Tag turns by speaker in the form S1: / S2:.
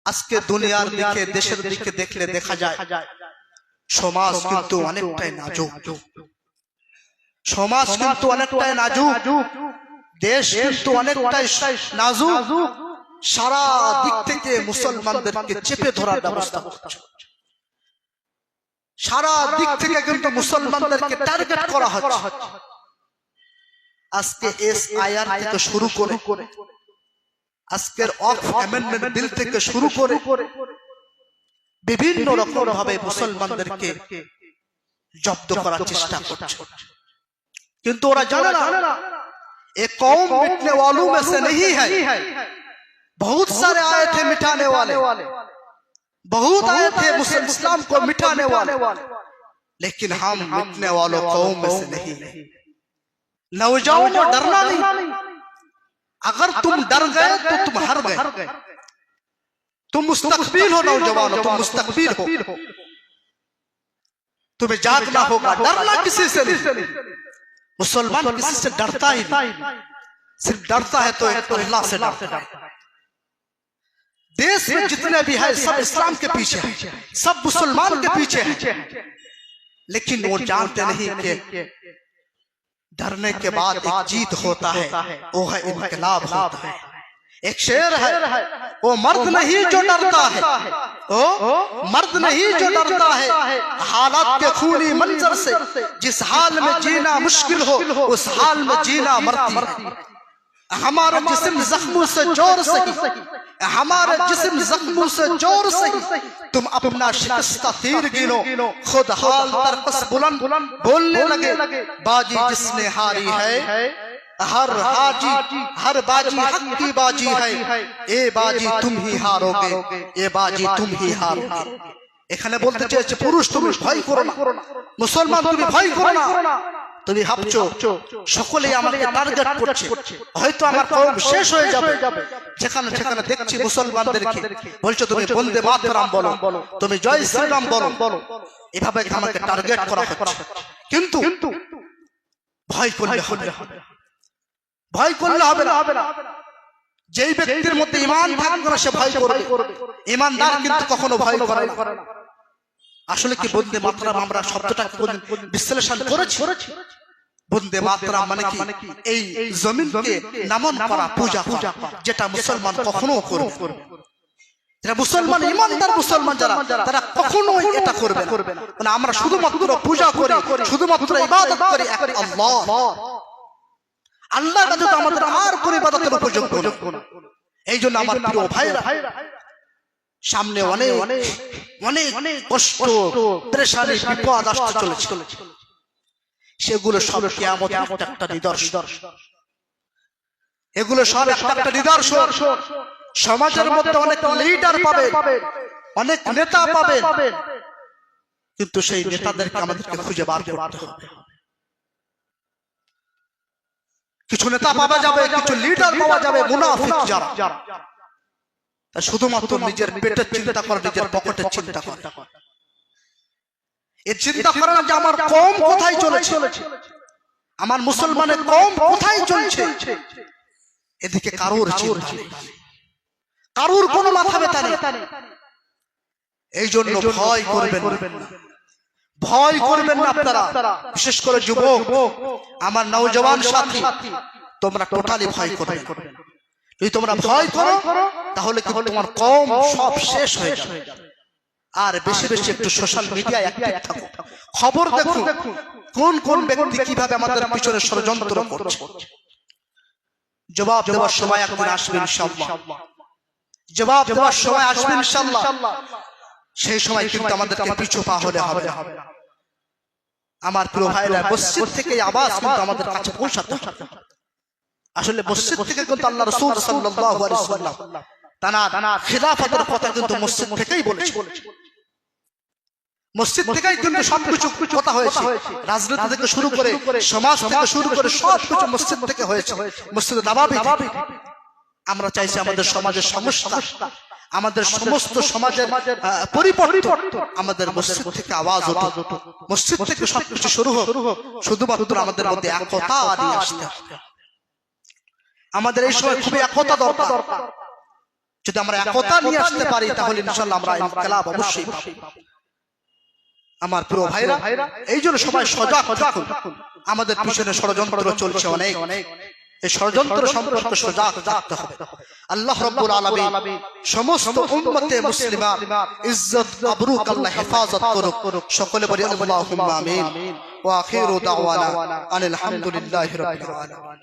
S1: আজকে দুনিয়ার দিকে দেশের দিকে দেখলে দেখা যায় সমাজ কিন্তু অনেকটাই নাজুক, সমাজ কিন্তু অনেকটাই নাজুক, দেশ কিন্তু অনেকটাই নাজুক। সারা দিক থেকে মুসলমানদেরকে চেপে ধরার ব্যবস্থা করছে, সারা দিক থেকে কিন্তু মুসলমানদেরকে টার্গেট করা হচ্ছে। আজকে এসআইআর থেকে শুরু করে, আজকের ওয়াকফ অ্যামেন্ডমেন্ট বিল থেকে শুরু করে বিভিন্ন রকম ভাবে মুসলমানদেরকে জব্দ করার চেষ্টা করছে। কিন্তু ওরা জানে না ये कौम मिटने वालों में से नहीं है। बहुत सारे आए थे मिटाने वाले, बहुत आए थे इस्लाम को मिटाने वाले, लेकिन हम मिटने वालों कौम में से नहीं। नौजवानों डरना नहीं, अगर तुम डर गए तो तुम हार गए। तुम मुस्तकबिल हो नौजवानों, तुम मुस्तकबिल हो, तुम्हें जागना होगा। डरना किसी से नहीं, मुसलमान किसी से डरता ही नहीं, सिर्फ डरता है तो एक अल्लाह से डरता है। देश में जितने भी है सब इस्लाम के पीछे है, सब मुसलमान के पीछे है, लेकिन वो जानते नहीं कि डरने के बाद एक जीत होता है, वो है इनकलाब होता है। एक शेर है, वो मर्द नहीं जो डरता है, ओ मर्द नहीं जो डरता है हालात के खूनी मंजर से। जिस हाल में जीना मुश्किल हो उस हाल में जीना मरती है। हमारे जिस्म जख्मों से जोर सही, हमारे जिस्म जख्मों से जोर सही, तुम अपना शिकस्ता तीर गिनो। खुद हाल तरकस बुलंद बोलने लगे, बाजी जिसने हारी है हर हाजी हर बाजी हक की बाजी है। ए बाजी तुम ही हारोगे, ए बाजी तुम ही हारोगे। এখানে বলতে চেয়েছে পুরুষ তুমি ভয় করো না, মুসলমান তুমি ভয় করো না। তুমি ভাবছো সকলেই আমাকে টার্গেট করছে, হয়তো আমার কওম শেষ হয়ে যাবে। যেখানে সেখানে দেখছি মুসলমানদেরকে বলছো তুমি বন্দে মাতরম বলো, তুমি জয় শ্রীরাম বলো, এভাবে আমাকে টার্গেট করা হচ্ছে। কিন্তু ভয় করলে হবে না, ভয় করলে হবে না। যেই ব্যক্তির মধ্যে ঈমান থাকবে না সে ভয় করবে, ঈমানদার কিন্তু কখনো ভয় করে না। আসলে কি বন্দে মাতরম আমরা শব্দটাকে বিশ্লেষণ করেছি। বন্দে মাতরম মানে কি এই জমিনকে নমন করা, পূজা করা, যেটা মুসলমান কখনো করবে না। যারা মুসলমান ঈমানদার মুসলমান যারা, তারা কখনোই এটা করবে না। মানে আমরা শুধুমাত্র পূজা করি, শুধুমাত্র ইবাদত করি এক আল্লাহ। আল্লাহর কাছে তো আমাদের আর কোন ইবাদতের উপযোগ্য না। এই জন্য আমার প্রিয় ভাইরা, সামনে অনেক অনেক কষ্ট, পেরেশানি, বিপদ আসতে চলেছে। সেগুলো সব কিয়ামতের একটা নিদর্শন, এগুলো সব একটা নিদর্শন। সমাজের মধ্যে অনেক লিডার পাবেন, অনেক নেতা পাবেন, কিন্তু সেই নেতাদেরকে আমাদেরকে খুঁজে বার করতে হবে। কিছু নেতা পাওয়া যাবে, কিছু লিডার পাওয়া যাবে মুনাফিক যারা, তা শুধুমাত্র নিজের পেটের চিন্তা করে, নিজের পকেটের চিন্তা করে। এই চিন্তা করে না যে আমার কওম কোথায় চলেছে, আমার মুসলমানের কওম কোথায় চলছে, এদিকে কারোর চিন্তা নেই, কারোর কোনো মাথা ব্যথা নেই। এই জন্য ভয় করবেন না, ভয় করবেন না আপনারা, বিশেষ করে যুবক, আমার নওজওয়ান সাথী, তোমরা টোটালি ভয় করবে না। যদি তোমরা ভয় করো তাহলে কিন্তু তোমার কওম সব শেষ হয়ে যাবে। আর বেশি বেশি একটু সোশ্যাল মিডিয়ায় অ্যাক্টিভ থাকো, খবর দেখো কোন কোন ব্যক্তি কিভাবে আমাদের পিছনে ষড়যন্ত্র করছে। জবাব দেওয়ার সময় একদিন আসবে ইনশাআল্লাহ, জবাব দেওয়ার সময় আসবে ইনশাআল্লাহ। সেই সময় কিন্তু আমাদেরকে পিছু পা হলে হবে। আমার প্রিয় ভাইরা, মসজিদ থেকে আওয়াজ কিন্তু আমাদের কাছে পৌঁছাতে হবে। আসলে মসজিদ থেকে কিন্তু আল্লাহ রাসূল সাল্লাল্লাহু আলাইহি ওয়াসাল্লাম তার খিলাফতের কথা কিন্তু মসজিদ থেকেই বলেছে। মসজিদ থেকেই কিন্তু সবকিছু কথা হয়েছে, রাজনীতি থেকে শুরু করে, সমাজ থেকে শুরু করে সবকিছু মসজিদ থেকে হয়েছে, মসজিদে নববী। আমরা চাইছি আমাদের সমাজের সংস্কার, আমাদের সমস্ত সমাজের পরিবর্তন আমাদের মসজিদ থেকে আওয়াজ ওঠে, মসজিদ থেকে সবকিছু শুরু হোক। শুধুমাত্র আমাদের মধ্যে একতা নিয়ে আসতে হবে। আমাদের এই সময় খুবই একতা দরকার। যদি আমরা একতা নিয়ে আসতে পারি তাহলে ইনশাআল্লাহ আমরা ইনকিলাব অবশ্যই পাবো। আমার প্রিয় ভাইরা, এই জন্য সবাই সজাগ থাকুন। আমাদের পিছনে ষড়যন্ত্র চলছে অনেক, এই ষড়যন্ত্র সম্পর্কে সজাগ থাকতে হবে। আল্লাহ রাব্বুল আলামিন সমস্ত উম্মতে মুসলিমা ইজ্জত আবরুক আল্লাহ হেফাজত করুক। সকলে বলি আল্লাহুম্মা আমিন। ওয়া আখিরু দাওয়ানা আনিল হামদুলিল্লাহি রাব্বিল আলামিন।